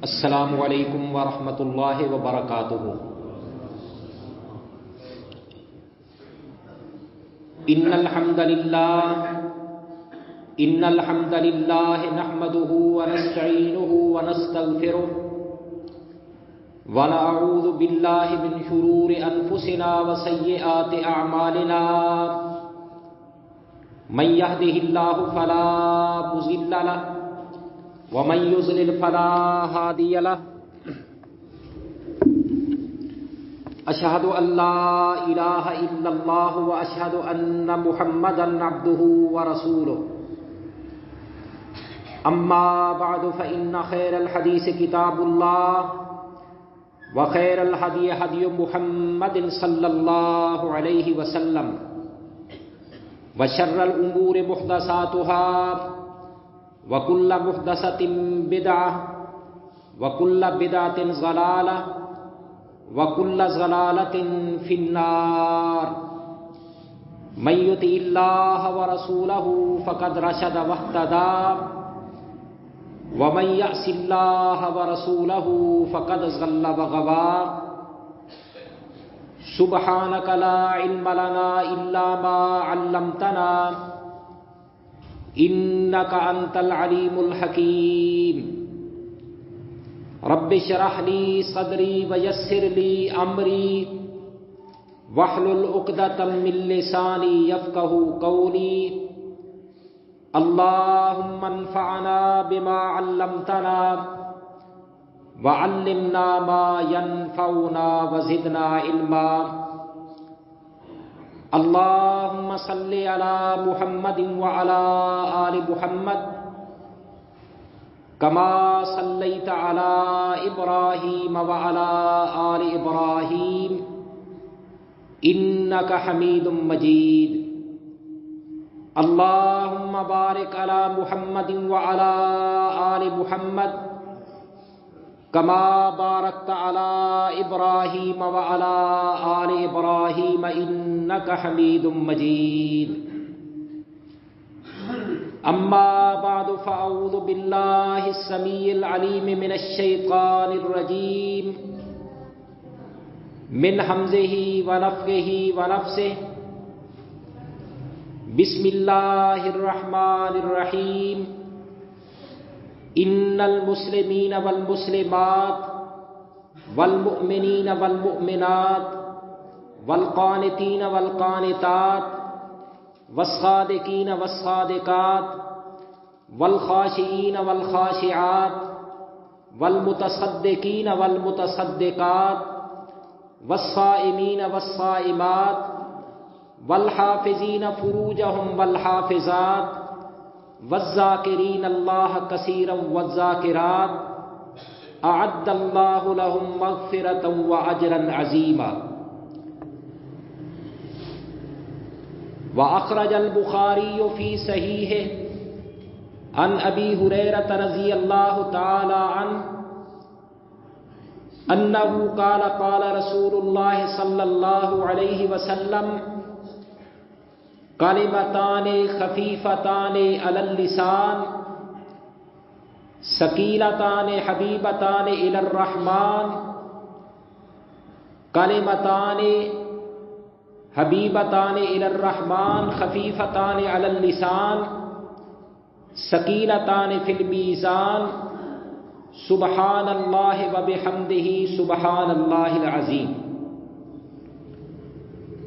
السلام علیکم ورحمۃ اللہ وبرکاتہ۔ ان الحمد للہ نحمده ونستعینه ونستغفره ونعوذ باللہ من شرور انفسنا وسیئات اعمالنا، من يهده اللہ فلا مضل له ومن يضلل فلا هادي له، أشهد أن لا إله إلا الله وأشهد أن محمدا عبده ورسوله، أما بعد فإن خير الحديث كتاب الله وخير الهدي هدي محمد صلى الله عليه وسلم، وشر الأمور محدثاتها وَكُلَّ مُحْدَثَةٍ بِدْعَةٍ وَكُلَّ بِدْعَةٍ ضَلَالَةٍ وَكُلَّ ضَلَالَةٍ فِي النَّارِ۔ مَن يُطِعِ اللَّهَ وَرَسُولَهُ فَقَدْ رَشَدَ وَاهْتَدَىٰ، وَمَن يَعْصِ اللَّهَ وَرَسُولَهُ فَقَدْ ضَلَّ وَغَوَىٰ۔ سُبْحَانَكَ لَا عِلْمَ لَنَا إِلَّا مَا عَلَّمْتَنَا انک انت العلیم الحکیم۔ رب اشرح لی صدری ویسر لی امری واحلل عقدۃ من لسانی یفقهوا قولی۔ اللہم انفعنا بما علمتنا وعلمنا ما ينفعنا وزدنا علما۔ اللهم صل على محمد وعلى آل محمد كما صليت على إبراهيم وعلى آل إبراهيم إنك حميد مجيد۔ اللهم بارك على محمد وعلى آل محمد كما باركت على إبراهيم وعلى آل إبراهيم إنك حميد مجيد۔ أما بعد فأعوذ بالله السميع العليم من الشيطان الرجيم من همزه ونفخه ونفسه۔ بسم الله الرحمن الرحيم۔ ان المسلمین والمسلمات والمؤمنین والمؤمنات والقانتین والقانتات والصادقین والصادقات والخاشعین والخاشعات والمتصدقین والمتصدقات والصائمین والصائمات والحافظین فروجہم والحافظات والذاکرین اللہ کثیرا والذاکرات اعد اللہ لهم مغفرۃ واجرا عظیما۔ واخرج البخاری فی صحیحہ عن ابی ہریرہ رضی اللہ تعالی عنہ انہ قال قال رسول اللہ صلی اللہ علیہ وسلم کلمتان خفیفتان علی اللسان ثقیلتان حبیبتان الی الرحمن، کلمتان حبیبتان الی الرحمن خفیفتان علی اللسان ثقیلتان فی المیزان، سبحان اللہ وبحمدہ سبحان اللہ العظیم۔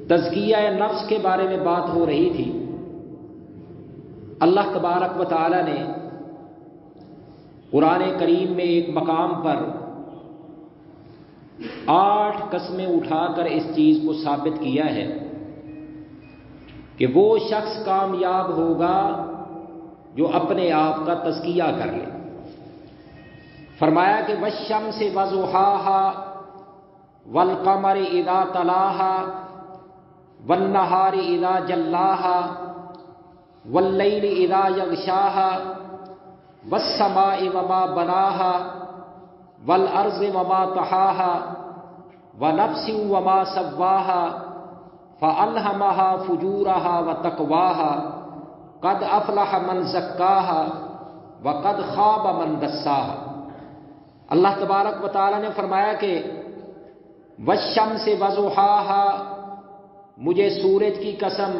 تزکیہ نفس کے بارے میں بات ہو رہی تھی۔ اللہ تبارک و تعالی نے قرآن کریم میں ایک مقام پر 8 قسمیں اٹھا کر اس چیز کو ثابت کیا ہے کہ وہ شخص کامیاب ہوگا جو اپنے آپ کا تزکیہ کر لے۔ فرمایا کہ والشمس وضحاہا والقمر اذا تلاہا والنہار اذا جلاہا واللیل اذا یغشاہا والسماء وما بناہا والارض وما طحاہا ونفس وما سواہا فألہمہا فجورہا وتقواہا قد افلح من زکاہا وقد خاب من دساہا۔ اللہ تبارک و تعالی نے فرمایا کہ والشمس وضحاہا، مجھے سورج کی قسم،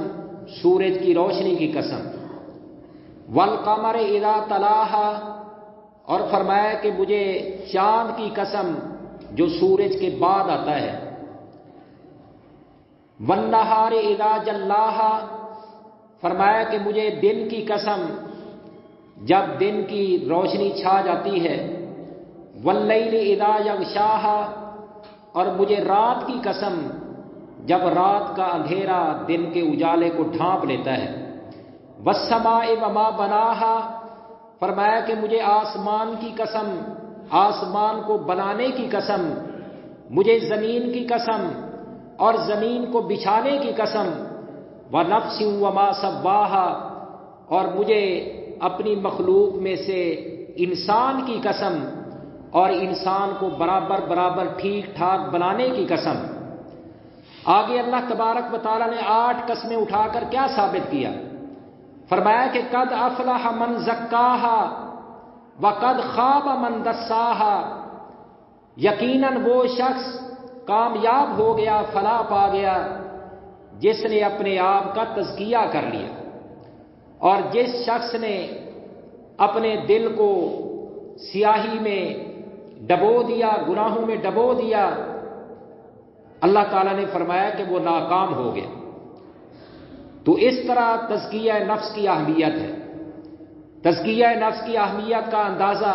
سورج کی روشنی کی قسم، والقمر اذا تلاہا، اور فرمایا کہ مجھے چاند کی قسم جو سورج کے بعد آتا ہے، والنہار اذا جلاہا، فرمایا کہ مجھے دن کی قسم جب دن کی روشنی چھا جاتی ہے، واللیل اذا یغشاہا، اور مجھے رات کی قسم جب رات کا اندھیرا دن کے اجالے کو ڈھانپ لیتا ہے، والسماء وما بناہا، فرمایا کہ مجھے آسمان کی قسم، آسمان کو بنانے کی قسم، مجھے زمین کی قسم اور زمین کو بچھانے کی قسم، ونفس وما سواہا، اور مجھے اپنی مخلوق میں سے انسان کی قسم اور انسان کو برابر برابر ٹھیک ٹھاک بنانے کی قسم۔ آگے اللہ تبارک و تعالیٰ نے 8 قسمیں اٹھا کر کیا ثابت کیا؟ فرمایا کہ قد افلح من زکاہا وقد خاب من دساہا، یقیناً وہ شخص کامیاب ہو گیا، فلاح پا گیا جس نے اپنے آپ کا تزکیہ کر لیا، اور جس شخص نے اپنے دل کو سیاہی میں ڈبو دیا، گناہوں میں ڈبو دیا، اللہ تعالیٰ نے فرمایا کہ وہ ناکام ہو گیا۔ تو اس طرح تزکیہ نفس کی اہمیت ہے۔ تزکیہ نفس کی اہمیت کا اندازہ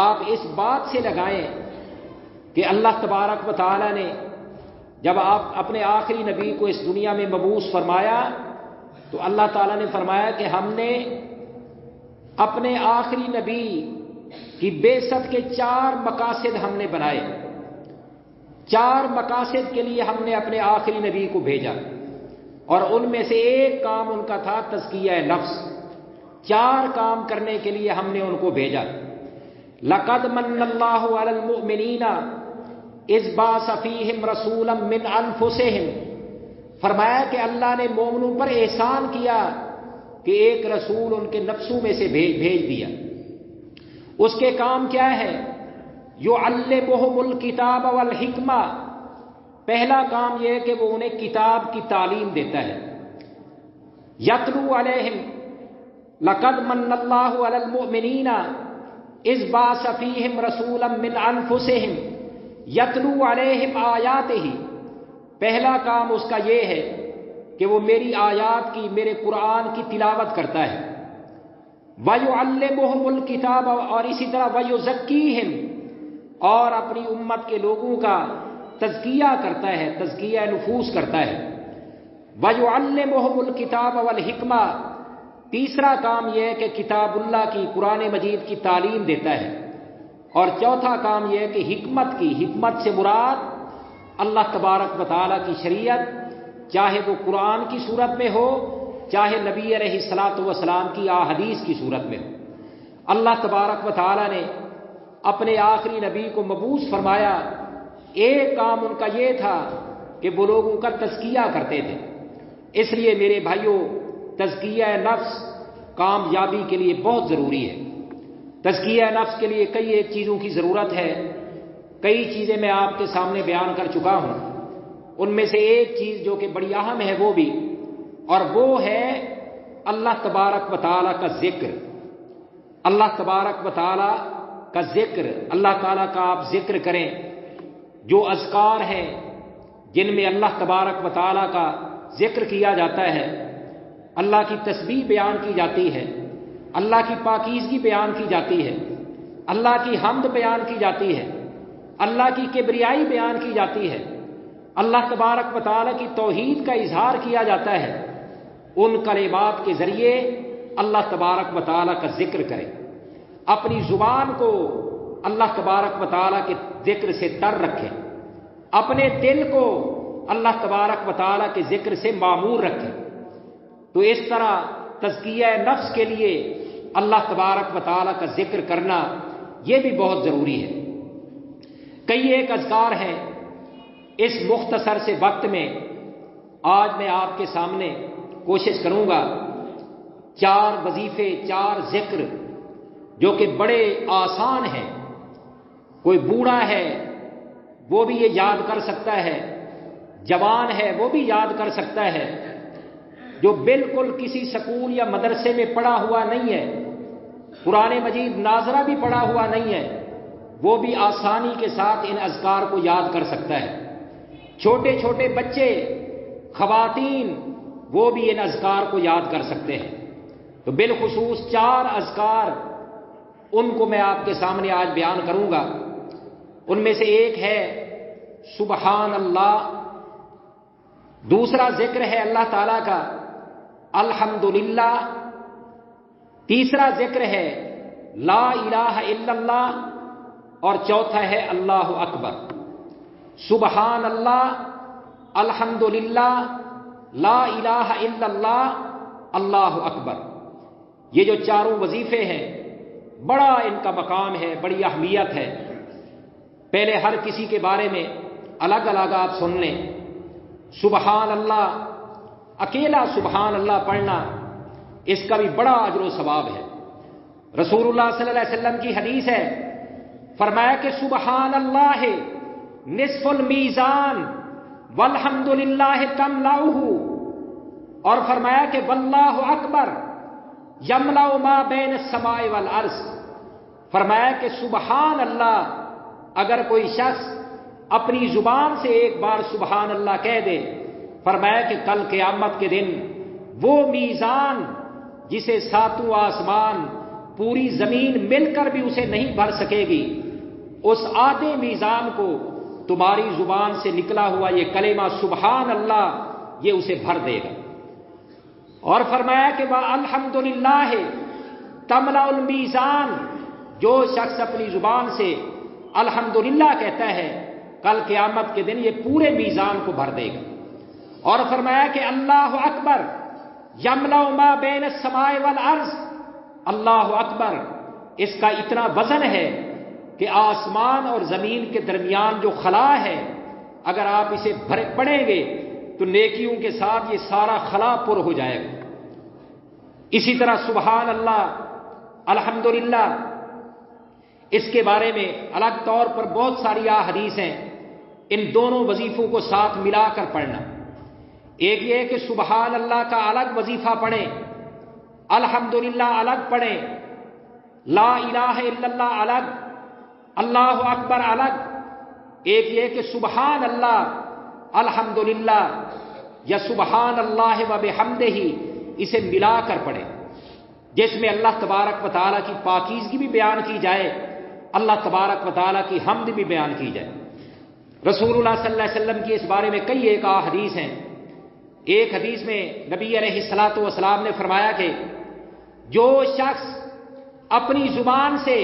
آپ اس بات سے لگائیں کہ اللہ تبارک و تعالیٰ نے جب آپ اپنے آخری نبی کو اس دنیا میں مبعوث فرمایا تو اللہ تعالیٰ نے فرمایا کہ ہم نے اپنے آخری نبی کی بعثت کے 4 مقاصد ہم نے بنائے۔ 4 مقاصد کے لیے ہم نے اپنے آخری نبی کو بھیجا، اور ان میں سے ایک کام ان کا تھا تزکیہ نفس۔ 4 کام کرنے کے لیے ہم نے ان کو بھیجا۔ لقد من اللہ علی المؤمنین اذ بعث فیہم رسولا من انفسہم، فرمایا کہ اللہ نے مومنوں پر احسان کیا کہ ایک رسول ان کے نفسوں میں سے بھیج دیا۔ اس کے کام کیا ہے؟ یعلمہم الکتاب والحکمہ، پہلا کام یہ ہے کہ وہ انہیں کتاب کی تعلیم دیتا ہے۔ یتلو علیہم، لقد من اللہ علی المؤمنین اذ بعث فیہم رسولا من انفسہم یتلو علیہم آیاتہ، پہلا کام اس کا یہ ہے کہ وہ میری آیات کی، میرے قرآن کی تلاوت کرتا ہے۔ وَيُعَلِّمُهُمُ الْكِتَابَ، اور اسی طرح وَيُزَكِّيهِمْ، اور اپنی امت کے لوگوں کا تزکیہ کرتا ہے، تزکیہ نفوس کرتا ہے۔ وَيُعَلِّمُهُمُ الْكِتَابَ وَالْحِكْمَةَ، تیسرا کام یہ ہے کہ کتاب اللہ کی، قرآن مجید کی تعلیم دیتا ہے۔ اور چوتھا کام یہ ہے کہ حکمت کی، حکمت سے مراد اللہ تبارک و تعالیٰ کی شریعت، چاہے وہ قرآن کی صورت میں ہو، چاہے نبی علیہ الصلاۃ والسلام کی احادیث کی صورت میں ہو۔ اللہ تبارک و تعالیٰ نے اپنے آخری نبی کو مبعوث فرمایا، ایک کام ان کا یہ تھا کہ وہ لوگوں کا تزکیہ کرتے تھے۔ اس لیے میرے بھائیوں، تزکیہ نفس کامیابی کے لیے بہت ضروری ہے۔ تزکیہ نفس کے لیے کئی ایک چیزوں کی ضرورت ہے۔ کئی چیزیں میں آپ کے سامنے بیان کر چکا ہوں، ان میں سے ایک چیز جو کہ بڑی اہم ہے وہ بھی، اور وہ ہے اللہ تبارک و تعالیٰ کا ذکر۔ اللہ تبارک و تعالیٰ کا ذکر، اللہ تعالیٰ کا آپ ذکر کریں۔ جو اذکار ہیں جن میں اللہ تبارک و تعالیٰ کا ذکر کیا جاتا ہے، اللہ کی تسبیح بیان کی جاتی ہے، اللہ کی پاکیزگی بیان کی جاتی ہے، اللہ کی حمد بیان کی جاتی ہے، اللہ کی کبریائی بیان کی جاتی ہے، اللہ تبارک و تعالیٰ کی توحید کا اظہار کیا جاتا ہے، ان کلمات کے ذریعے اللہ تبارک و تعالیٰ کا ذکر کریں۔ اپنی زبان کو اللہ تبارک و تعالیٰ کے ذکر سے تر رکھیں۔ اپنے دل کو اللہ تبارک و تعالیٰ کے ذکر سے معمور رکھیں۔ تو اس طرح تزکیہ نفس کے لیے اللہ تبارک و تعالیٰ کا ذکر کرنا یہ بھی بہت ضروری ہے۔ کئی ایک اذکار ہیں، اس مختصر سے وقت میں آج میں آپ کے سامنے کوشش کروں گا 4 وظیفے، 4 ذکر جو کہ بڑے آسان ہیں، کوئی بوڑھا ہے وہ بھی یہ یاد کر سکتا ہے، جوان ہے وہ بھی یاد کر سکتا ہے، جو بالکل کسی سکول یا مدرسے میں پڑھا ہوا نہیں ہے، قرآن مجید ناظرہ بھی پڑھا ہوا نہیں ہے، وہ بھی آسانی کے ساتھ ان اذکار کو یاد کر سکتا ہے۔ چھوٹے چھوٹے بچے، خواتین، وہ بھی ان اذکار کو یاد کر سکتے ہیں۔ تو بالخصوص 4 اذکار ان کو میں آپ کے سامنے آج بیان کروں گا۔ ان میں سے ایک ہے سبحان اللہ، دوسرا ذکر ہے اللہ تعالیٰ کا الحمدللہ، تیسرا ذکر ہے لا الہ الا اللہ، اور چوتھا ہے اللہ اکبر۔ سبحان اللہ، الحمدللہ، لا الہ الا اللہ، اللہ اکبر۔ یہ جو 4 وظیفے ہیں بڑا ان کا مقام ہے، بڑی اہمیت ہے۔ پہلے ہر کسی کے بارے میں الگ الگ آپ سن لیں۔ سبحان اللہ، اکیلا سبحان اللہ پڑھنا، اس کا بھی بڑا اجر و ثواب ہے۔ رسول اللہ صلی اللہ علیہ وسلم کی حدیث ہے، فرمایا کہ سبحان اللہ نصف المیزان والحمد للہ تملأہ، اور فرمایا کہ واللہ اکبر یملأ ما بین السماء والارض۔ فرمایا کہ سبحان اللہ اگر کوئی شخص اپنی زبان سے ایک بار سبحان اللہ کہہ دے، فرمایا کہ کل قیامت کے دن وہ میزان جسے 7 آسمان پوری زمین مل کر بھی اسے نہیں بھر سکے گی، اس آدھے میزان کو تمہاری زبان سے نکلا ہوا یہ کلمہ سبحان اللہ یہ اسے بھر دے گا۔ اور فرمایا کہ الحمدللہ تملأ المیزان، جو شخص اپنی زبان سے الحمدللہ کہتا ہے کل قیامت کے دن یہ پورے میزان کو بھر دے گا۔ اور فرمایا کہ اللہ اکبر یملأ ما بین السماء والارض، اللہ اکبر اس کا اتنا وزن ہے کہ آسمان اور زمین کے درمیان جو خلا ہے، اگر آپ اسے پڑھیں گے تو نیکیوں کے ساتھ یہ سارا خلا پر ہو جائے گا۔ اسی طرح سبحان اللہ، الحمدللہ، اس کے بارے میں الگ طور پر بہت ساری احادیث ہیں۔ ان دونوں وظیفوں کو ساتھ ملا کر پڑھنا، ایک یہ کہ سبحان اللہ کا الگ وظیفہ پڑھیں، الحمدللہ الگ پڑھیں، لا الہ الا اللہ الگ، اللہ اکبر الگ۔ ایک یہ کہ سبحان اللہ الحمدللہ یا سبحان اللہ و بحمدہ اسے ملا کر پڑھیں، جس میں اللہ تبارک و تعالیٰ کی پاکیزگی بھی بیان کی جائے، اللہ تبارک و تعالیٰ کی حمد بھی بیان کی جائے۔ رسول اللہ صلی اللہ علیہ وسلم کی اس بارے میں کئی ایک احادیث ہیں۔ ایک حدیث میں نبی علیہ الصلوۃ والسلام نے فرمایا کہ جو شخص اپنی زبان سے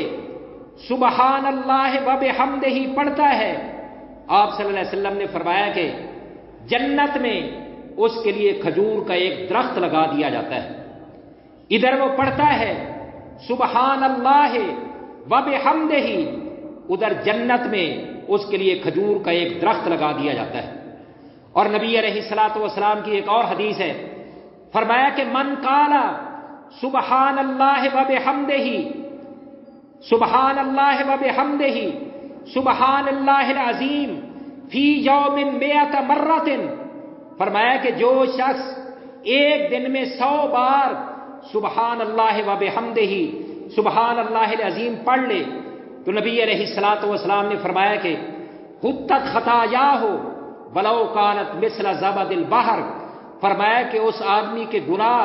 سبحان اللہ و بحمدہ پڑھتا ہے، آپ صلی اللہ علیہ وسلم نے فرمایا کہ جنت میں اس کے لیے کھجور کا ایک درخت لگا دیا جاتا ہے۔ ادھر وہ پڑھتا ہے سبحان اللہ و بحمدہ، ادھر جنت میں اس کے لیے کھجور کا ایک درخت لگا دیا جاتا ہے۔ اور نبی علیہ الصلوۃ والسلام کی ایک اور حدیث ہے، فرمایا کہ من قال سبحان اللہ و بحمدہ، سبحان اللہ و بحمدہ سبحان اللہ العظیم فی یوم 100 مرۃ، فرمایا کہ جو شخص ایک دن میں 100 بار سبحان اللہ و بحمدہ سبحان اللہ العظیم پڑھ لے، تو نبی علیہ الصلوۃ والسلام نے فرمایا کہ حطت خطایاہ ولو کانت مثل زبد البحر، فرمایا کہ اس آدمی کے گناہ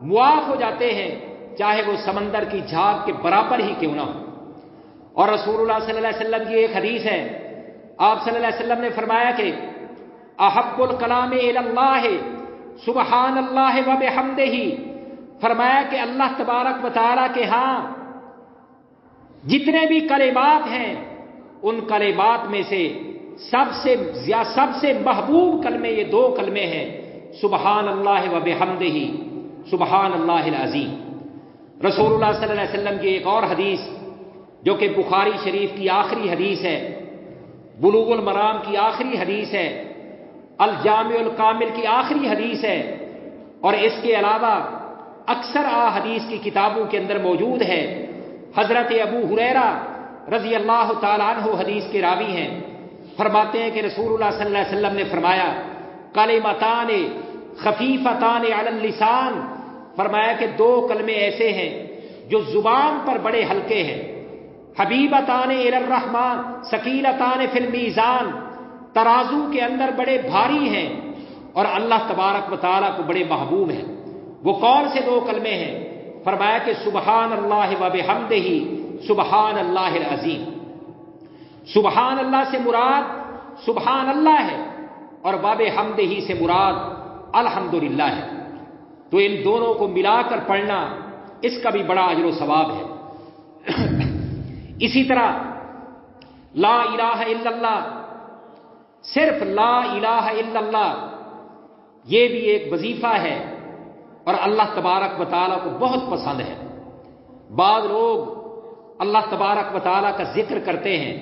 معاف ہو جاتے ہیں چاہے وہ سمندر کی جھاگ کے برابر ہی کیوں نہ ہو۔ اور رسول اللہ صلی اللہ علیہ وسلم کی ایک حدیث ہے، آپ صلی اللہ علیہ وسلم نے فرمایا کہ احب الکلام الی اللہ سبحان اللہ و بحمدہ، فرمایا کہ اللہ تبارک و تعالیٰ کے ہاں جتنے بھی کلمات ہیں ان کلمات میں سے سب سے محبوب کلمے یہ دو کلمے ہیں، سبحان اللہ و بحمدہ، سبحان اللہ العظیم۔ رسول اللہ صلی اللہ علیہ وسلم کی ایک اور حدیث جو کہ بخاری شریف کی آخری حدیث ہے، بلوغ المرام کی آخری حدیث ہے، الجامع الکامل کی آخری حدیث ہے، اور اس کے علاوہ اکثر حدیث کی کتابوں کے اندر موجود ہے۔ حضرت ابو ہریرہ رضی اللہ تعالیٰ عنہ حدیث کے راوی ہیں، فرماتے ہیں کہ رسول اللہ صلی اللہ علیہ وسلم نے فرمایا کلمتان خفیفتان علی اللسان، فرمایا کہ دو کلمے ایسے ہیں جو زبان پر بڑے ہلکے ہیں، حبیبتان الی الرحمن ثقیلتان فی المیزان، ترازو کے اندر بڑے بھاری ہیں اور اللہ تبارک و تعالیٰ کو بڑے محبوب ہیں۔ وہ کون سے دو کلمے ہیں؟ فرمایا کہ سبحان اللہ و بحمدہ، سبحان اللہ العظیم۔ سبحان اللہ سے مراد سبحان اللہ ہے اور وبحمدہ سے مراد الحمدللہ ہے۔ تو ان دونوں کو ملا کر پڑھنا اس کا بھی بڑا اجر و ثواب ہے۔ اسی طرح لا الہ الا اللہ، صرف لا الہ الا اللہ، یہ بھی ایک وظیفہ ہے اور اللہ تبارک و تعالیٰ کو بہت پسند ہے۔ بعض لوگ اللہ تبارک و تعالیٰ کا ذکر کرتے ہیں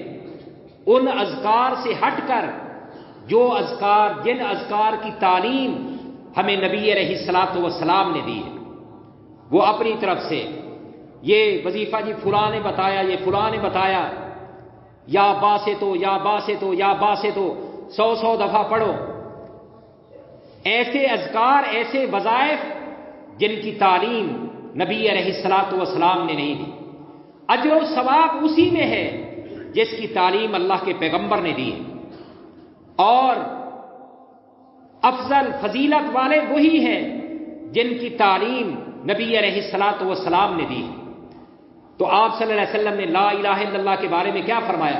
ان اذکار سے ہٹ کر جن اذکار کی تعلیم ہمیں نبی علیہ الصلوۃ والسلام نے دی ہے، وہ اپنی طرف سے یہ وظیفہ جی فلاں نے بتایا، یہ فلاں نے بتایا، یا باسطو یا باسطو یا باسطو 100 دفعہ پڑھو۔ ایسے اذکار، ایسے وظائف جن کی تعلیم نبی علیہ الصلوۃ والسلام نے نہیں دی، اجر و ثواب اسی میں ہے جس کی تعلیم اللہ کے پیغمبر نے دی ہے، اور افضل فضیلت والے وہی ہیں جن کی تعلیم نبی علیہ الصلوۃ والسلام نے دی ہے۔ تو آپ صلی اللہ علیہ وسلم نے لا الہ الا اللہ کے بارے میں کیا فرمایا؟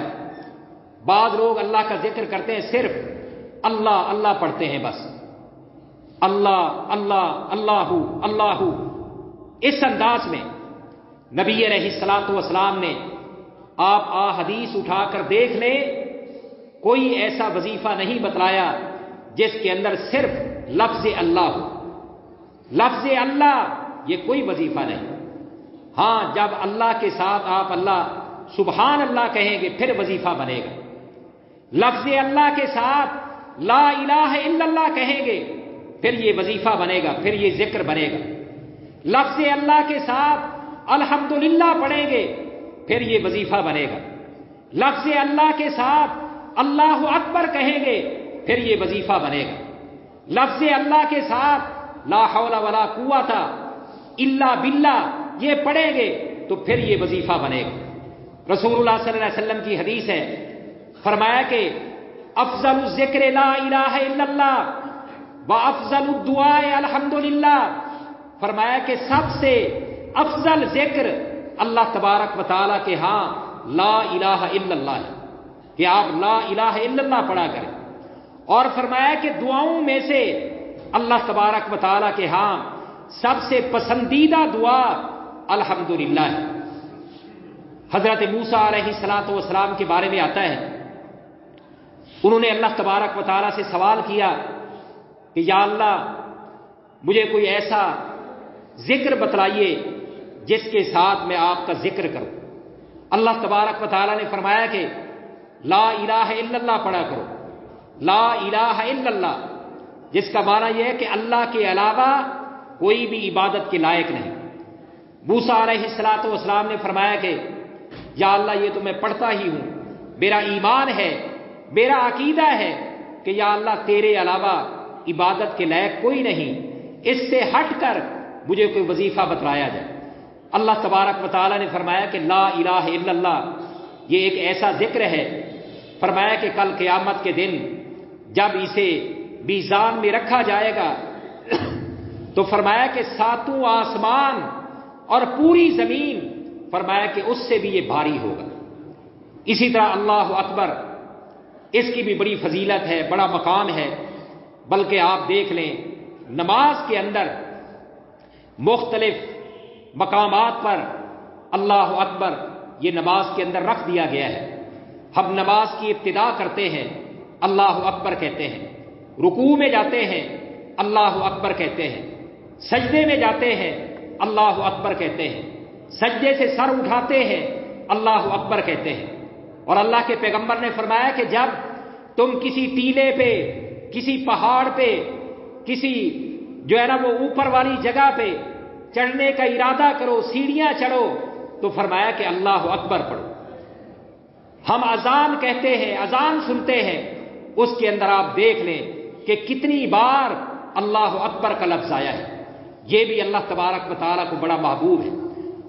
بعض لوگ اللہ کا ذکر کرتے ہیں، صرف اللہ اللہ پڑھتے ہیں، بس اللہ اللہ اللہ اللہ، اس انداز میں نبی علیہ الصلوۃ والسلام نے آپ حدیث اٹھا کر دیکھ لیں، کوئی ایسا وظیفہ نہیں بتلایا جس کے اندر صرف لفظ اللہ ہو۔ لفظ اللہ یہ کوئی وظیفہ نہیں۔ ہاں، جب اللہ کے ساتھ آپ اللہ سبحان اللہ کہیں گے پھر وظیفہ بنے گا۔ لفظ اللہ کے ساتھ لا الہ الا اللہ کہیں گے پھر یہ وظیفہ بنے گا، پھر یہ ذکر بنے گا۔ لفظ اللہ کے ساتھ الحمدللہ پڑھیں گے پھر یہ وظیفہ بنے گا۔ لفظ اللہ کے ساتھ اللہ اکبر کہیں گے پھر یہ وظیفہ بنے گا۔ لفظ اللہ کے ساتھ لا حول ولا قوت الا باللہ یہ پڑھیں گے تو پھر یہ وظیفہ بنے گا۔ رسول اللہ صلی اللہ علیہ وسلم کی حدیث ہے، فرمایا کہ افضل الذکر لا الہ الا اللہ وافضل الدعاء الحمدللہ، فرمایا کہ سب سے افضل ذکر اللہ تبارک و تعالیٰ کے ہاں لا الہ الا اللہ ہے، کہ آپ لا الہ الا اللہ پڑھا کریں۔ اور فرمایا کہ دعاؤں میں سے اللہ تبارک و تعالیٰ کے ہاں سب سے پسندیدہ دعا الحمدللہ ہے۔ حضرت موسیٰ علیہ السلام کے بارے میں آتا ہے، انہوں نے اللہ تبارک و تعالیٰ سے سوال کیا کہ یا اللہ مجھے کوئی ایسا ذکر بتلائیے جس کے ساتھ میں آپ کا ذکر کروں۔ اللہ تبارک و تعالیٰ نے فرمایا کہ لا الہ الا اللہ پڑھا کرو۔ لا الہ الا اللہ جس کا معنی یہ ہے کہ اللہ کے علاوہ کوئی بھی عبادت کے لائق نہیں۔ موسیٰ علیہ السلام نے فرمایا کہ یا اللہ یہ تو میں پڑھتا ہی ہوں، میرا ایمان ہے، میرا عقیدہ ہے کہ یا اللہ تیرے علاوہ عبادت کے لائق کوئی نہیں، اس سے ہٹ کر مجھے کوئی وظیفہ بتلایا جائے۔ اللہ تبارک و تعالیٰ نے فرمایا کہ لا الہ الا اللہ یہ ایک ایسا ذکر ہے، فرمایا کہ کل قیامت کے دن جب اسے میزان میں رکھا جائے گا تو فرمایا کہ ساتوں آسمان اور پوری زمین، فرمایا کہ اس سے بھی یہ بھاری ہوگا۔ اسی طرح اللہ اکبر، اس کی بھی بڑی فضیلت ہے، بڑا مقام ہے، بلکہ آپ دیکھ لیں نماز کے اندر مختلف مقامات پر اللہ اکبر یہ نماز کے اندر رکھ دیا گیا ہے۔ ہم نماز کی ابتدا کرتے ہیں اللہ اکبر کہتے ہیں، رکوع میں جاتے ہیں اللہ اکبر کہتے ہیں، سجدے میں جاتے ہیں اللہ اکبر کہتے ہیں، سجدے سے سر اٹھاتے ہیں اللہ اکبر کہتے ہیں۔ اور اللہ کے پیغمبر نے فرمایا کہ جب تم کسی ٹیلے پہ، کسی پہاڑ پہ، کسی جو ہے نا وہ اوپر والی جگہ پہ چڑھنے کا ارادہ کرو، سیڑھیاں چڑھو، تو فرمایا کہ اللہ اکبر پڑھو۔ ہم اذان کہتے ہیں، اذان سنتے ہیں، اس کے اندر آپ دیکھ لیں کہ کتنی بار اللہ اکبر کا لفظ آیا ہے۔ یہ بھی اللہ تبارک و تعالیٰ کو بڑا محبوب ہے۔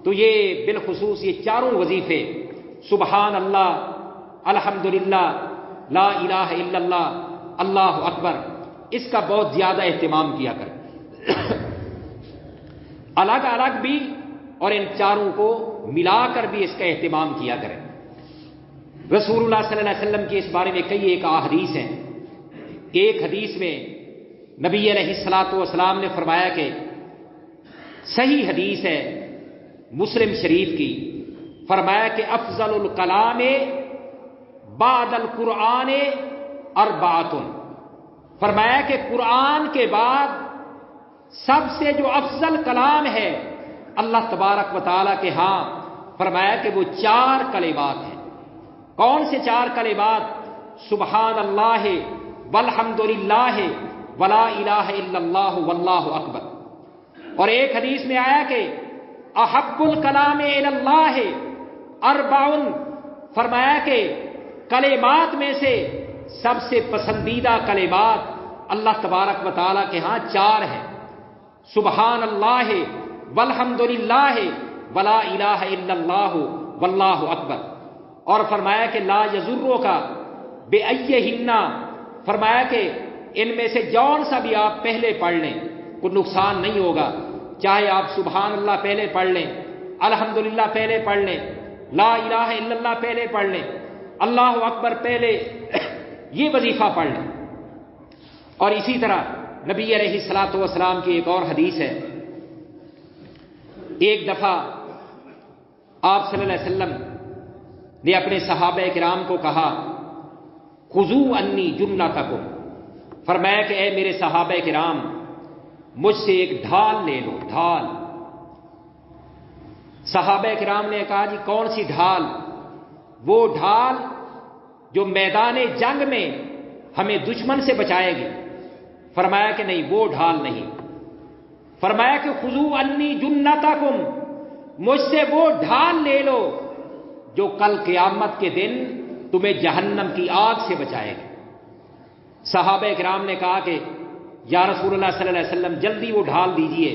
تو یہ بالخصوص یہ چاروں وظیفے، سبحان اللہ، الحمدللہ، لا الہ الا اللہ، اللہ اکبر، اس کا بہت زیادہ اہتمام کیا کریں، الگ الگ بھی اور ان چاروں کو ملا کر بھی اس کا اہتمام کیا کریں۔ رسول اللہ صلی اللہ علیہ وسلم کی اس بارے میں کئی ایک احادیث ہیں۔ ایک حدیث میں نبی علیہ الصلوۃ والسلام نے فرمایا کہ صحیح حدیث ہے مسلم شریف کی، فرمایا کہ افضل الکلام بعد القرآن اربعۃ، فرمایا کہ قرآن کے بعد سب سے جو افضل کلام ہے اللہ تبارک و تعالیٰ کے ہاں، فرمایا کہ وہ 4 کلمات ہیں۔ کون سے 4 کلمات؟ سبحان اللہ والحمد للہ ولا الہ الا اللہ واللہ اکبر۔ اور ایک حدیث میں آیا کہ احب الکلام الی اللہ اربع، فرمایا کہ کلمات میں سے سب سے پسندیدہ کلمات اللہ تبارک و تعالیٰ کے ہاں 4 ہیں، سبحان اللہ والحمد للہ ولا الہ الا اللہ واللہ اکبر۔ اور فرمایا کہ لا یضرک بأیہن، فرمایا کہ ان میں سے جون سا بھی آپ پہلے پڑھ لیں کوئی نقصان نہیں ہوگا، چاہے آپ سبحان اللہ پہلے پڑھ لیں، الحمدللہ پہلے پڑھ لیں، لا الہ الا اللہ پہلے پڑھ لیں، اللہ اکبر پہلے یہ وظیفہ پڑھ لیں۔ اور اسی طرح نبی علیہ الصلوۃ والسلام کی ایک اور حدیث ہے، ایک دفعہ آپ صلی اللہ علیہ وسلم نے اپنے صحابہ کرام کو کہا خذوا انی جنتکم، فرمایا کہ اے میرے صحابہ کرام مجھ سے ایک ڈھال لے لو، ڈھال۔ صحابہ کرام نے کہا جی کون سی ڈھال؟ وہ ڈھال جو میدان جنگ میں ہمیں دشمن سے بچائے گی۔ فرمایا کہ نہیں، وہ ڈھال نہیں۔ فرمایا کہ خذوا انی جنتکم، مجھ سے وہ ڈھال لے لو جو کل قیامت کے دن تمہیں جہنم کی آگ سے بچائے گی۔ صحابہ کرام نے کہا کہ یا رسول اللہ صلی اللہ علیہ وسلم جلدی وہ ڈھال دیجئے۔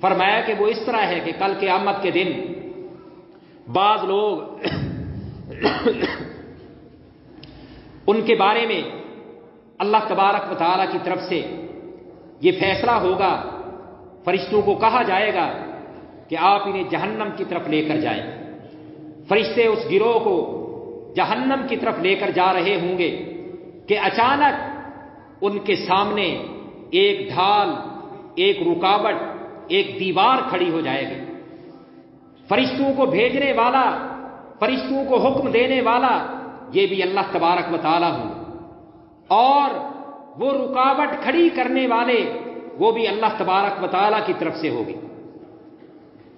فرمایا کہ وہ اس طرح ہے کہ کل قیامت کے دن بعض لوگ ان کے بارے میں اللہ تبارک و تعالیٰ کی طرف سے یہ فیصلہ ہوگا، فرشتوں کو کہا جائے گا کہ آپ انہیں جہنم کی طرف لے کر جائیں۔ فرشتے اس گروہ کو جہنم کی طرف لے کر جا رہے ہوں گے کہ اچانک ان کے سامنے ایک ڈھال، ایک رکاوٹ، ایک دیوار کھڑی ہو جائے گی۔ فرشتوں کو بھیجنے والا، فرشتوں کو حکم دینے والا یہ بھی اللہ تبارک و تعالیٰ ہوں، اور وہ رکاوٹ کھڑی کرنے والے وہ بھی اللہ تبارک و تعالیٰ کی طرف سے ہوگی۔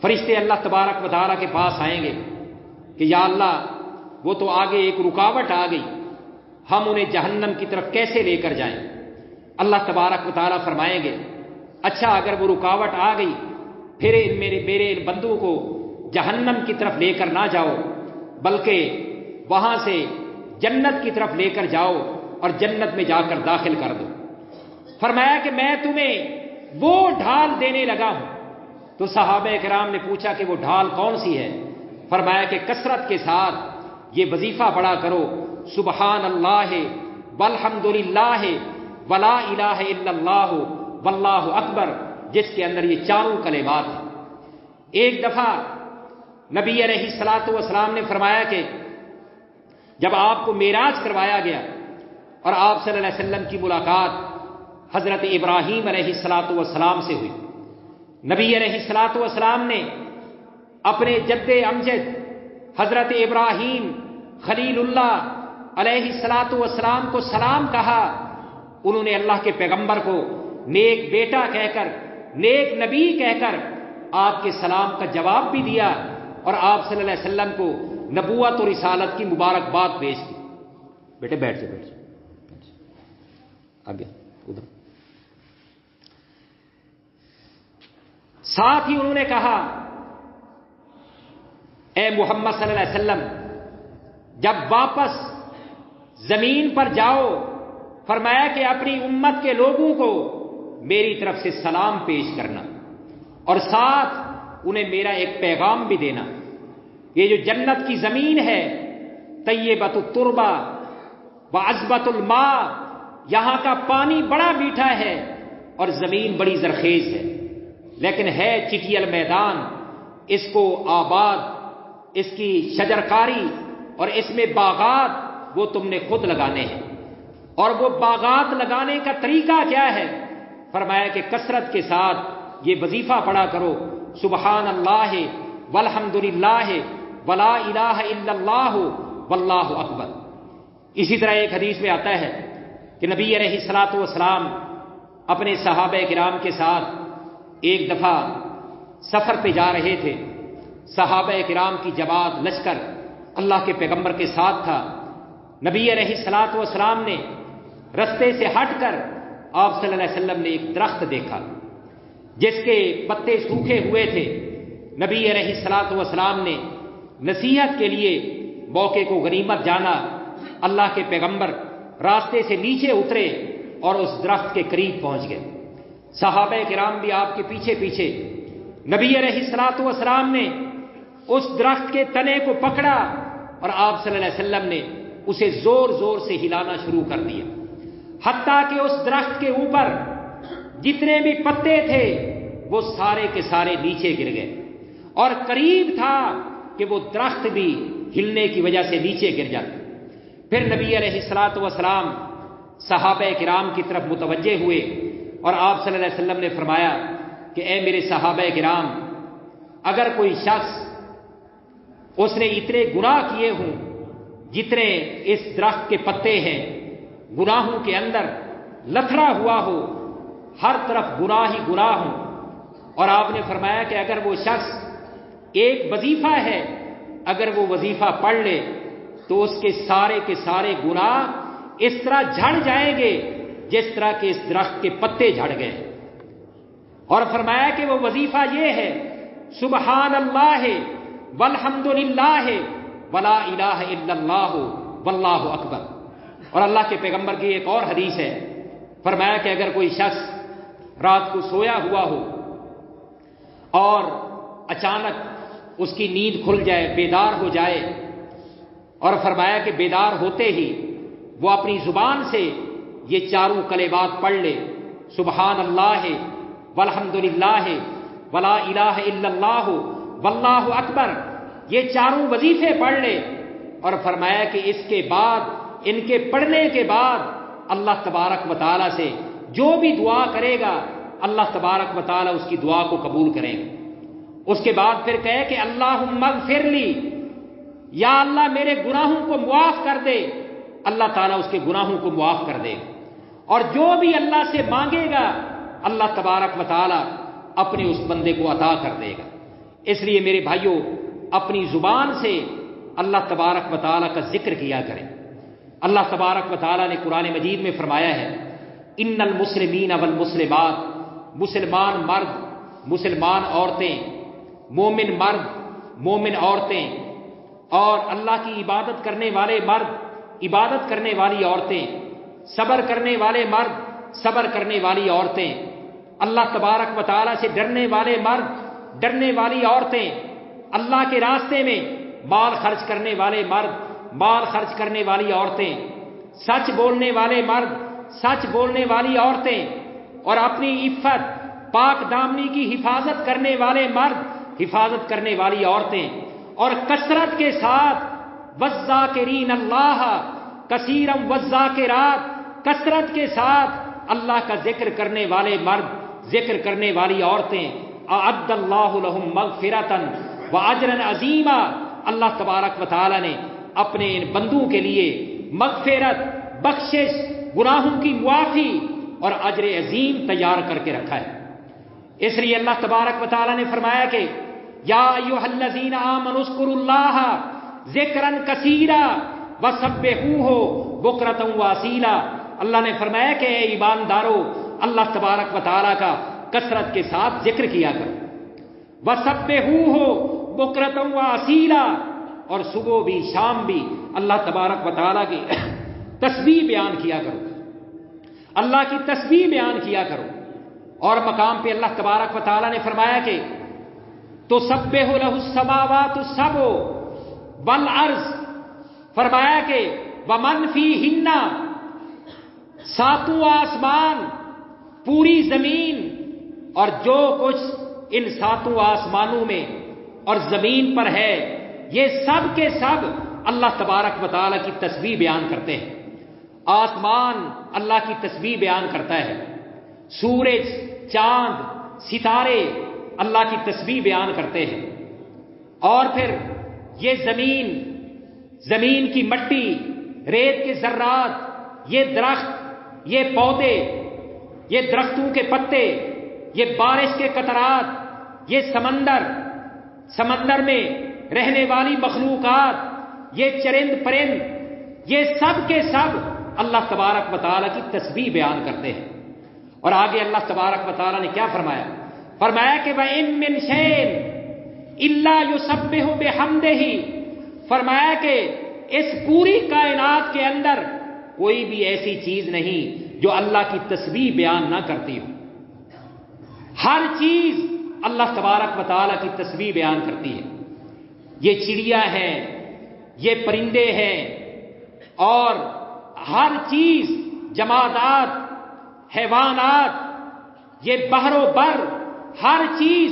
فرشتے اللہ تبارک و تعالیٰ کے پاس آئیں گے کہ یا اللہ وہ تو آگے ایک رکاوٹ آ گئی، ہم انہیں جہنم کی طرف کیسے لے کر جائیں؟ اللہ تبارک و تعالیٰ فرمائیں گے اچھا اگر وہ رکاوٹ آ گئی پھر میرے ان بندوں کو جہنم کی طرف لے کر نہ جاؤ، بلکہ وہاں سے جنت کی طرف لے کر جاؤ اور جنت میں جا کر داخل کر دو۔ فرمایا کہ میں تمہیں وہ ڈھال دینے لگا ہوں۔ تو صحابہ کرام نے پوچھا کہ وہ ڈھال کون سی ہے؟ فرمایا کہ کثرت کے ساتھ یہ وظیفہ پڑھا کرو، سبحان اللہ والحمد للہ ولا الہ الا اللہ واللہ اکبر، جس کے اندر یہ چاروں کلمات ہیں۔ ایک دفعہ نبی علیہ الصلوۃ والسلام نے فرمایا کہ جب آپ کو معراج کروایا گیا اور آپ صلی اللہ علیہ وسلم کی ملاقات حضرت ابراہیم علیہ الصلوۃ والسلام سے ہوئی، نبی علیہ الصلوۃ والسلام نے اپنے جد امجد حضرت ابراہیم خلیل اللہ علیہ الصلاۃ والسلام کو سلام کہا، انہوں نے اللہ کے پیغمبر کو نیک بیٹا کہہ کر، نیک نبی کہہ کر آپ کے سلام کا جواب بھی دیا، اور آپ صلی اللہ علیہ وسلم کو نبوت اور رسالت کی مبارکباد پیش کی۔ بیٹے بیٹھ جائے، بیٹھ جائے، آگے ادھر۔ ساتھ ہی انہوں نے کہا، اے محمد صلی اللہ علیہ وسلم، جب واپس زمین پر جاؤ، فرمایا کہ اپنی امت کے لوگوں کو میری طرف سے سلام پیش کرنا، اور ساتھ انہیں میرا ایک پیغام بھی دینا۔ یہ جو جنت کی زمین ہے، طیبۃ التربہ وعذبۃ الماء، یہاں کا پانی بڑا میٹھا ہے اور زمین بڑی زرخیز ہے، لیکن ہے چٹیل میدان، اس کو آباد، اس کی شجرکاری اور اس میں باغات وہ تم نے خود لگانے ہیں۔ اور وہ باغات لگانے کا طریقہ کیا ہے؟ فرمایا کہ کثرت کے ساتھ یہ وظیفہ پڑھا کرو، سبحان اللہ والحمد للہ ولا الہ الا اللہ واللہ اکبر۔ اسی طرح ایک حدیث میں آتا ہے کہ نبی علیہ الصلوۃ والسلام اپنے صحابہ کرام کے ساتھ ایک دفعہ سفر پہ جا رہے تھے، صحابہ کرام کی جماعت لشکر اللہ کے پیغمبر کے ساتھ تھا۔ نبی علیہ الصلوۃ والسلام نے رستے سے ہٹ کر آپ صلی اللہ علیہ وسلم نے ایک درخت دیکھا جس کے پتے سوکھے ہوئے تھے۔ نبی علیہ الصلوۃ والسلام نے نصیحت کے لیے موقع کو غنیمت جانا، اللہ کے پیغمبر راستے سے نیچے اترے اور اس درخت کے قریب پہنچ گئے۔ صحابہ کرام بھی آپ کے پیچھے پیچھے۔ نبی علیہ الصلوۃ والسلام نے اس درخت کے تنے کو پکڑا اور آپ صلی اللہ علیہ وسلم نے اسے زور زور سے ہلانا شروع کر دیا، حتیٰ کہ اس درخت کے اوپر جتنے بھی پتے تھے وہ سارے کے سارے نیچے گر گئے، اور قریب تھا کہ وہ درخت بھی ہلنے کی وجہ سے نیچے گر جاتا۔ پھر نبی علیہ الصلوۃ والسلام صحابہ کرام کی طرف متوجہ ہوئے اور آپ صلی اللہ علیہ وسلم نے فرمایا کہ اے میرے صحابہ کرام، اگر کوئی شخص اس نے اتنے گناہ کیے ہوں جتنے اس درخت کے پتے ہیں، گناہوں کے اندر لتھڑا ہوا ہو، ہر طرف گناہ ہی گناہ ہوں، اور آپ نے فرمایا کہ اگر وہ شخص ایک وظیفہ ہے، اگر وہ وظیفہ پڑھ لے تو اس کے سارے گناہ اس طرح جھڑ جائیں گے جس طرح کہ اس درخت کے پتے جھڑ گئے۔ اور فرمایا کہ وہ وظیفہ یہ ہے، سبحان اللہ والحمد للہ ولا الہ الا اللہ واللہ اکبر۔ اور اللہ کے پیغمبر کی ایک اور حدیث ہے، فرمایا کہ اگر کوئی شخص رات کو سویا ہوا ہو اور اچانک اس کی نیند کھل جائے، بیدار ہو جائے، اور فرمایا کہ بیدار ہوتے ہی وہ اپنی زبان سے یہ چاروں کلمات پڑھ لے، سبحان اللہ والحمد للہ ولا الہ الا اللہ واللہ اکبر، یہ چاروں وظیفے پڑھ لے، اور فرمایا کہ اس کے بعد، ان کے پڑھنے کے بعد اللہ تبارک و تعالی سے جو بھی دعا کرے گا اللہ تبارک و تعالی اس کی دعا کو قبول کریں گے۔ اس کے بعد پھر کہے کہ اللہم اغفر لی، یا اللہ میرے گناہوں کو معاف کر دے، اللہ تعالیٰ اس کے گناہوں کو معاف کر دے، اور جو بھی اللہ سے مانگے گا اللہ تبارک و تعالیٰ اپنے اس بندے کو عطا کر دے گا۔ اس لیے میرے بھائیوں، اپنی زبان سے اللہ تبارک و تعالیٰ کا ذکر کیا کریں۔ اللہ تبارک و تعالیٰ نے قرآن مجید میں فرمایا ہے، ان المسلمین والمسلمات، مسلمان مرد، مسلمان عورتیں، مومن مرد، مومن عورتیں، اور اللہ کی عبادت کرنے والے مرد، عبادت کرنے والی عورتیں، صبر کرنے والے مرد، صبر کرنے والی عورتیں، اللہ تبارک و تعالیٰ سے ڈرنے والے مرد، ڈرنے والی عورتیں، اللہ کے راستے میں مال خرچ کرنے والے مرد، مال خرچ کرنے والی عورتیں، سچ بولنے والے مرد، سچ بولنے والی عورتیں، اور اپنی عفت پاک دامنی کی حفاظت کرنے والے مرد، حفاظت کرنے والی عورتیں، اور کثرت کے ساتھ والذاکرین اللہ کثیرا والذاکرات، کثرت کے ساتھ اللہ کا ذکر کرنے والے مرد، ذکر کرنے والی عورتیں، اعد اللہ لہم مغفرۃ واجرا عظیما، اللہ تبارک و تعالی نے اپنے ان بندوں کے لیے مغفرت، بخشش، گناہوں کی معافی اور اجر عظیم تیار کر کے رکھا ہے۔ اس لیے اللہ تبارک و تعالیٰ نے فرمایا کہ یا ایھا الذین آمنوا اذکروا اللہ ذکرا کثیرا وسبحوہ بکرۃ واصیلا۔ اللہ نے فرمایا کہ اے ایماندارو، اللہ تبارک و تعالیٰ کا کثرت کے ساتھ ذکر کیا کرو، وسبحوہ بکرۃ واصیلا، اور صبح بھی شام بھی اللہ تبارک و تعالیٰ کی تسبیح بیان کیا کرو، اللہ کی تسبیح بیان کیا کرو۔ اور مقام پہ اللہ تبارک و تعالیٰ نے فرمایا کہ تسبح لہ السماوات السبع والارض، فرمایا کہ ومن فیہن، ساتوں آسمان، پوری زمین اور جو کچھ ان ساتوں آسمانوں میں اور زمین پر ہے، یہ سب کے سب اللہ تبارک و تعالیٰ کی تسبیح بیان کرتے ہیں۔ آسمان اللہ کی تسبیح بیان کرتا ہے، سورج، چاند، ستارے اللہ کی تسبیح بیان کرتے ہیں، اور پھر یہ زمین کی مٹی، ریت کے ذرات، یہ درخت، یہ پودے، یہ درختوں کے پتے، یہ بارش کے قطرات، یہ سمندر میں رہنے والی مخلوقات، یہ چرند پرند، یہ سب کے سب اللہ تبارک و تعالیٰ کی تسبیح بیان کرتے ہیں۔ اور آگے اللہ تبارک و تعالیٰ نے کیا فرمایا؟ فرمایا کہ وَإِن مِّن شَيْءٍ إِلَّا يُسَبِّحُ بِحَمْدِهِ، فرمایا کہ اس پوری کائنات کے اندر کوئی بھی ایسی چیز نہیں جو اللہ کی تسبیح بیان نہ کرتی ہو، ہر چیز اللہ تبارک و تعالیٰ کی تسبیح بیان کرتی ہے۔ یہ چڑیا ہیں، یہ پرندے ہیں، اور ہر چیز، جمادات، حیوانات، یہ بحر و بر، ہر چیز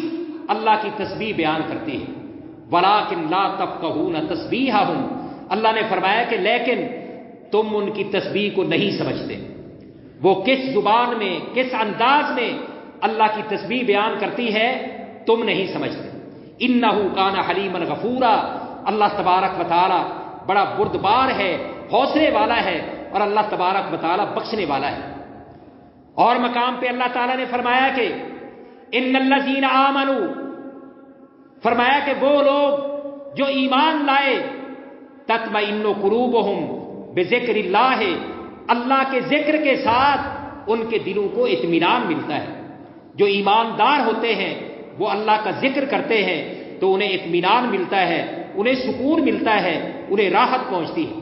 اللہ کی تسبیح بیان کرتی ہے۔ وَلَٰكِن لَا تَفْقَهُونَ تَسْبِيحَهُمْ، اللہ نے فرمایا کہ لیکن تم ان کی تسبیح کو نہیں سمجھتے، وہ کس زبان میں، کس انداز میں اللہ کی تسبیح بیان کرتی ہے تم نہیں سمجھتے۔ اِنَّهُ كَانَ حَلِيمًا غَفُورًا، اللہ تبارک و تعالی بڑا بردبار ہے، حوصلے والا ہے، اور اللہ تبارک و تعالی بخشنے والا ہے۔ اور مقام پہ اللہ تعالیٰ نے فرمایا کہ ان الذین آمنوا، فرمایا کہ وہ لوگ جو ایمان لائے، تطمئن قلوبہم بذکر اللہ، اللہ کے ذکر کے ساتھ ان کے دلوں کو اطمینان ملتا ہے۔ جو ایماندار ہوتے ہیں وہ اللہ کا ذکر کرتے ہیں تو انہیں اطمینان ملتا ہے، انہیں سکون ملتا ہے، انہیں راحت پہنچتی ہے۔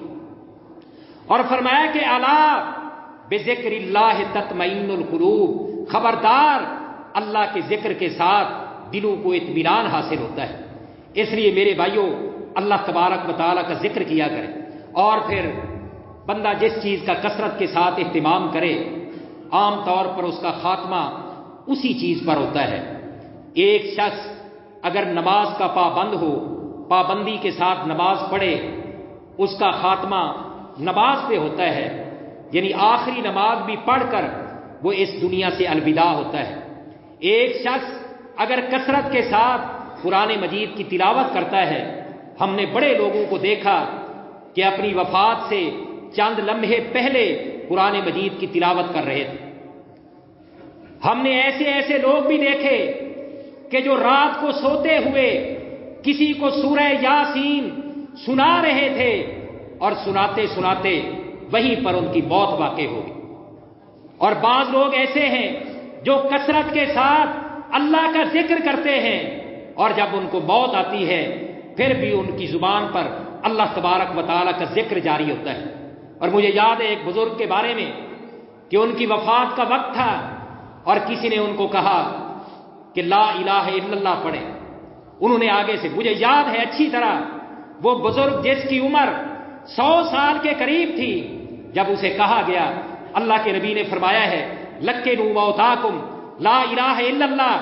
اور فرمایا کہ الا بذکر اللہ تطمئن القلوب، خبردار اللہ کے ذکر کے ساتھ دلوں کو اطمینان حاصل ہوتا ہے۔ اس لیے میرے بھائیوں، اللہ تبارک و تعالیٰ کا ذکر کیا کرے، اور پھر بندہ جس چیز کا کثرت کے ساتھ اہتمام کرے، عام طور پر اس کا خاتمہ اسی چیز پر ہوتا ہے۔ ایک شخص اگر نماز کا پابند ہو، پابندی کے ساتھ نماز پڑھے، اس کا خاتمہ نماز پہ ہوتا ہے، یعنی آخری نماز بھی پڑھ کر وہ اس دنیا سے الوداع ہوتا ہے۔ ایک شخص اگر کثرت کے ساتھ قرآن مجید کی تلاوت کرتا ہے، ہم نے بڑے لوگوں کو دیکھا کہ اپنی وفات سے چند لمحے پہلے قرآن مجید کی تلاوت کر رہے تھے۔ ہم نے ایسے لوگ بھی دیکھے کہ جو رات کو سوتے ہوئے کسی کو سورہ یاسین سنا رہے تھے، اور سناتے سناتے وہیں پر ان کی موت واقع ہو گئی۔ اور بعض لوگ ایسے ہیں جو کثرت کے ساتھ اللہ کا ذکر کرتے ہیں، اور جب ان کو موت آتی ہے پھر بھی ان کی زبان پر اللہ تبارک و تعالیٰ کا ذکر جاری ہوتا ہے۔ اور مجھے یاد ہے ایک بزرگ کے بارے میں کہ ان کی وفات کا وقت تھا، اور کسی نے ان کو کہا کہ لا الہ الا اللہ پڑھیں۔ انہوں نے آگے سے، مجھے یاد ہے اچھی طرح، وہ بزرگ جس کی عمر 100 سال کے قریب تھی، جب اسے کہا گیا، اللہ کے نبی نے فرمایا ہے لَكِّنُوا مَوْتَاكُمْ لا الہ الا اللہ،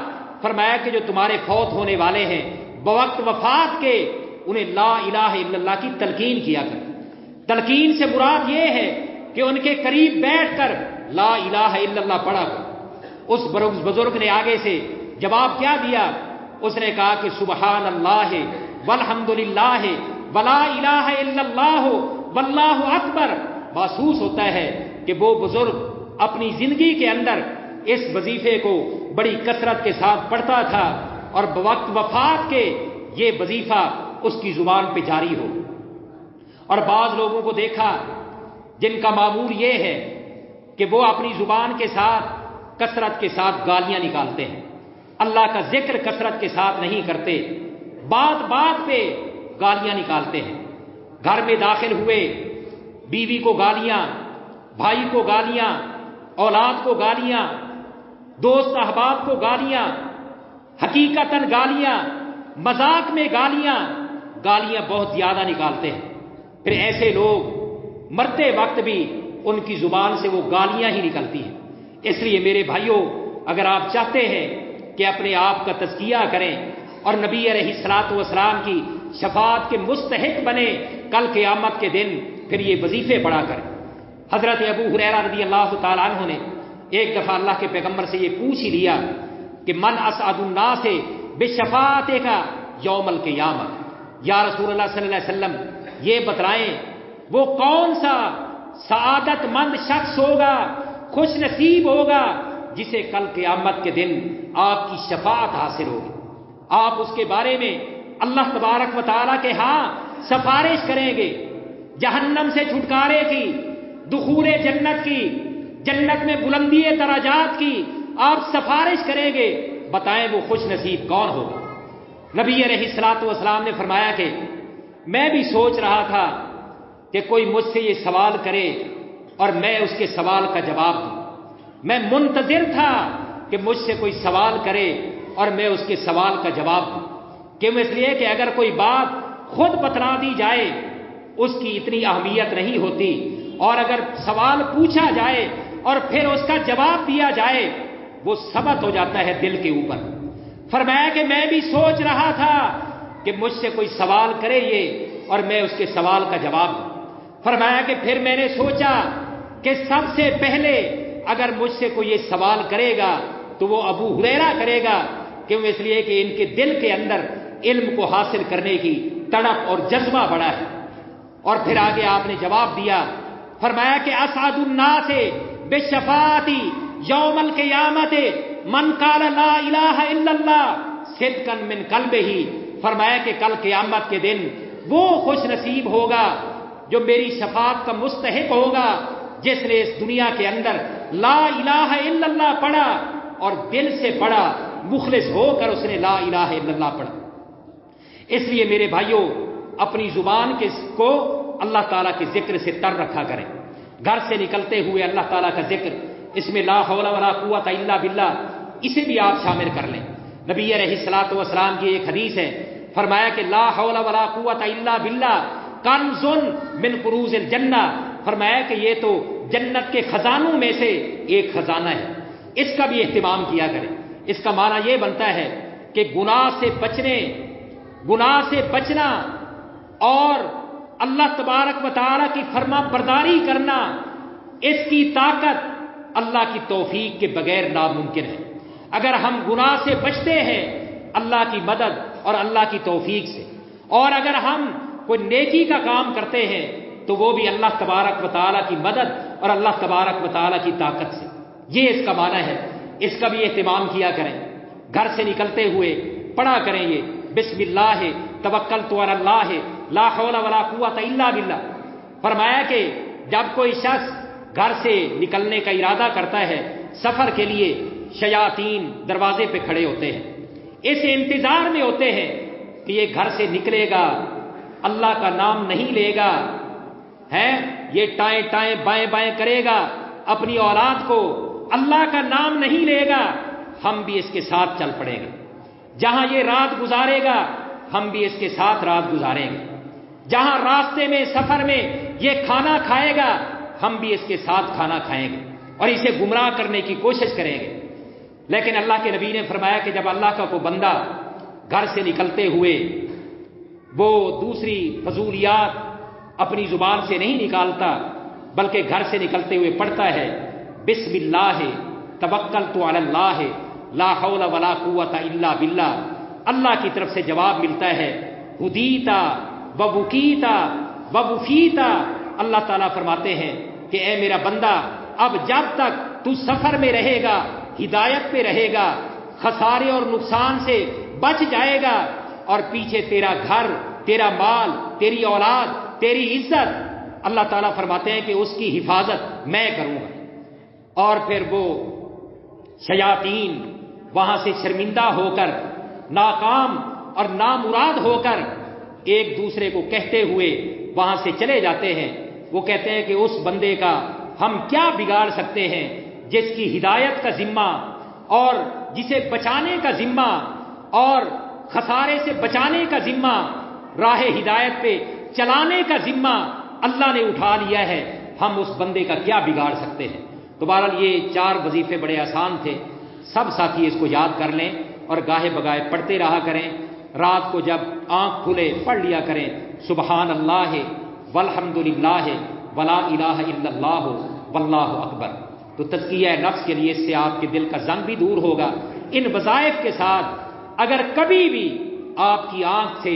فرمایا کہ جو تمہارے فوت ہونے والے ہیں بوقت وفات کے، انہیں لا الہ الا اللہ کی تلقین کیا کر۔ تلقین سے مراد یہ ہے کہ ان کے قریب بیٹھ کر لا الہ الا اللہ پڑھا کرو۔ اس بزرگ نے آگے سے جواب کیا دیا؟ اس نے کہا کہ سبحان اللہ والحمد للہ ولا الہ الا اللہ واللہ اکبر محسوس ہوتا ہے کہ وہ بزرگ اپنی زندگی کے اندر اس وظیفے کو بڑی کثرت کے ساتھ پڑھتا تھا اور بوقت وفات کے یہ وظیفہ اس کی زبان پہ جاری ہو۔ اور بعض لوگوں کو دیکھا جن کا معمول یہ ہے کہ وہ اپنی زبان کے ساتھ کثرت کے ساتھ گالیاں نکالتے ہیں، اللہ کا ذکر کثرت کے ساتھ نہیں کرتے، بات بات پہ گالیاں نکالتے ہیں، گھر میں داخل ہوئے بیوی کو گالیاں، بھائی کو گالیاں، اولاد کو گالیاں، دوست احباب کو گالیاں، حقیقتاً گالیاں، مذاق میں گالیاں بہت زیادہ نکالتے ہیں۔ پھر ایسے لوگ مرتے وقت بھی ان کی زبان سے وہ گالیاں ہی نکلتی ہیں۔ اس لیے میرے بھائیوں، اگر آپ چاہتے ہیں کہ اپنے آپ کا تزکیہ کریں اور نبی علیہ الصلوۃ والسلام کی شفاعت کے مستحق بنے کل قیامت کے دن، پھر یہ وظیفے پڑھا کریں۔ حضرت ابو ہریرہ رضی اللہ تعالیٰ عنہ نے ایک دفعہ اللہ کے پیغمبر سے یہ پوچھ ہی لیا کہ من اسعد الناس بشفاعتک یوم القیامہ، یا رسول اللہ صلی اللہ علیہ وسلم یہ بتلائیں وہ کون سا سعادت مند شخص ہوگا، خوش نصیب ہوگا جسے کل قیامت کے دن آپ کی شفاعت حاصل ہوگی، آپ اس کے بارے میں اللہ تبارک و تعالیٰ کے ہاں سفارش کریں گے، جہنم سے چھٹکارے کی، دخول جنت کی، جنت میں بلندی درجات کی آپ سفارش کریں گے، بتائیں وہ خوش نصیب کون ہوگا؟ نبی علیہ الصلوۃ والسلام نے فرمایا کہ میں بھی سوچ رہا تھا کہ کوئی مجھ سے یہ سوال کرے اور میں اس کے سوال کا جواب دوں، میں منتظر تھا کہ مجھ سے کوئی سوال کرے اور میں اس کے سوال کا جواب دوں، کیوں؟ اس لیے کہ اگر کوئی بات خود بتلا دی جائے اس کی اتنی اہمیت نہیں ہوتی، اور اگر سوال پوچھا جائے اور پھر اس کا جواب دیا جائے وہ ثبت ہو جاتا ہے دل کے اوپر۔ فرمایا کہ میں بھی سوچ رہا تھا کہ مجھ سے کوئی سوال کرے یہ اور میں اس کے سوال کا جواب دوں۔ فرمایا کہ پھر میں نے سوچا کہ سب سے پہلے اگر مجھ سے کوئی یہ سوال کرے گا تو وہ ابو ہریرہ کرے گا، کیوں؟ اس لیے کہ ان کے دل کے اندر علم کو حاصل کرنے کی تڑپ اور جذبہ بڑا ہے۔ اور پھر آگے آپ نے جواب دیا، فرمایا کہ اسعد الناس بشفاعتی یوم القیامت من قال لا الہ الا اللہ صدقا من قلبہ، فرمایا کہ کل قیامت کے دن وہ خوش نصیب ہوگا جو میری شفاعت کا مستحق ہوگا جس نے اس دنیا کے اندر لا الہ الا اللہ پڑھا اور دل سے پڑھا، مخلص ہو کر اس نے لا الہ الا اللہ پڑھا۔ اس لیے میرے بھائیوں، اپنی زبان کو اللہ تعالیٰ کے ذکر سے تر رکھا کریں، گھر سے نکلتے ہوئے اللہ تعالیٰ کا ذکر، اس میں لا حول ولا قوت الا باللہ، اسے بھی آپ شامل کر لیں۔ نبی علیہ الصلوۃ والسلام کی ایک حدیث ہے، فرمایا کہ لا حول ولا قوت الا باللہ کنز من کنوز الجنہ، فرمایا کہ یہ تو جنت کے خزانوں میں سے ایک خزانہ ہے، اس کا بھی اہتمام کیا کریں۔ اس کا معنی یہ بنتا ہے کہ گناہ سے بچنا اور اللہ تبارک و تعالیٰ کی فرما برداری کرنا، اس کی طاقت اللہ کی توفیق کے بغیر ناممکن ہے۔ اگر ہم گناہ سے بچتے ہیں اللہ کی مدد اور اللہ کی توفیق سے، اور اگر ہم کوئی نیکی کا کام کرتے ہیں تو وہ بھی اللہ تبارک و تعالیٰ کی مدد اور اللہ تبارک و تعالیٰ کی طاقت سے، یہ اس کا معنی ہے۔ اس کا بھی اہتمام کیا کریں، گھر سے نکلتے ہوئے پڑھا کریں یہ بسم اللہ توکلت علی اللہ لا حول ولا قوت الا باللہ۔ فرمایا کہ جب کوئی شخص گھر سے نکلنے کا ارادہ کرتا ہے سفر کے لیے، شیاطین دروازے پہ کھڑے ہوتے ہیں، اس انتظار میں ہوتے ہیں کہ یہ گھر سے نکلے گا، اللہ کا نام نہیں لے گا، یہ ٹائیں ٹائیں بائیں بائیں کرے گا، اپنی اولاد کو اللہ کا نام نہیں لے گا، ہم بھی اس کے ساتھ چل پڑیں گے۔ جہاں یہ رات گزارے گا ہم بھی اس کے ساتھ رات گزاریں گے، جہاں راستے میں سفر میں یہ کھانا کھائے گا ہم بھی اس کے ساتھ کھانا کھائیں گے اور اسے گمراہ کرنے کی کوشش کریں گے۔ لیکن اللہ کے نبی نے فرمایا کہ جب اللہ کا کوئی بندہ گھر سے نکلتے ہوئے وہ دوسری فضولیات اپنی زبان سے نہیں نکالتا بلکہ گھر سے نکلتے ہوئے پڑھتا ہے بسم اللہ توکلت علی اللہ لا حول ولا قوت الا باللہ، اللہ کی طرف سے جواب ملتا ہے ہدیتا وبکیتا وبفیتا اللہ تعالیٰ فرماتے ہیں کہ اے میرا بندہ، اب جب تک تو سفر میں رہے گا، ہدایت پہ رہے گا، خسارے اور نقصان سے بچ جائے گا، اور پیچھے تیرا گھر، تیرا مال، تیری اولاد، تیری عزت، اللہ تعالیٰ فرماتے ہیں کہ اس کی حفاظت میں کروں گا۔ اور پھر وہ شیاطین وہاں سے شرمندہ ہو کر، ناکام اور نامراد ہو کر ایک دوسرے کو کہتے ہوئے وہاں سے چلے جاتے ہیں۔ وہ کہتے ہیں کہ اس بندے کا ہم کیا بگاڑ سکتے ہیں جس کی ہدایت کا ذمہ اور جسے بچانے کا ذمہ اور خسارے سے بچانے کا ذمہ، راہ ہدایت پہ چلانے کا ذمہ اللہ نے اٹھا لیا ہے، ہم اس بندے کا کیا بگاڑ سکتے ہیں۔ تو بہرحال یہ 4 وظیفے بڑے آسان تھے، سب ساتھی اس کو یاد کر لیں اور گاہے بگائے پڑھتے رہا کریں۔ رات کو جب آنکھ کھلے پڑھ لیا کریں، سبحان اللہ والحمد للہ ولا الہ الا اللہ واللہ اکبر۔ تو تزکیہ نفس کے لیے اس سے آپ کے دل کا زنگ بھی دور ہوگا۔ ان وظائف کے ساتھ اگر کبھی بھی آپ کی آنکھ سے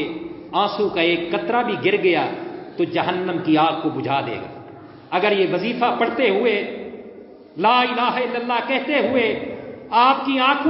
آنسو کا ایک قطرہ بھی گر گیا تو جہنم کی آگ کو بجھا دے گا۔ اگر یہ وظیفہ پڑھتے ہوئے، لا الہ الا اللہ کہتے ہوئے آپ کی آنکھوں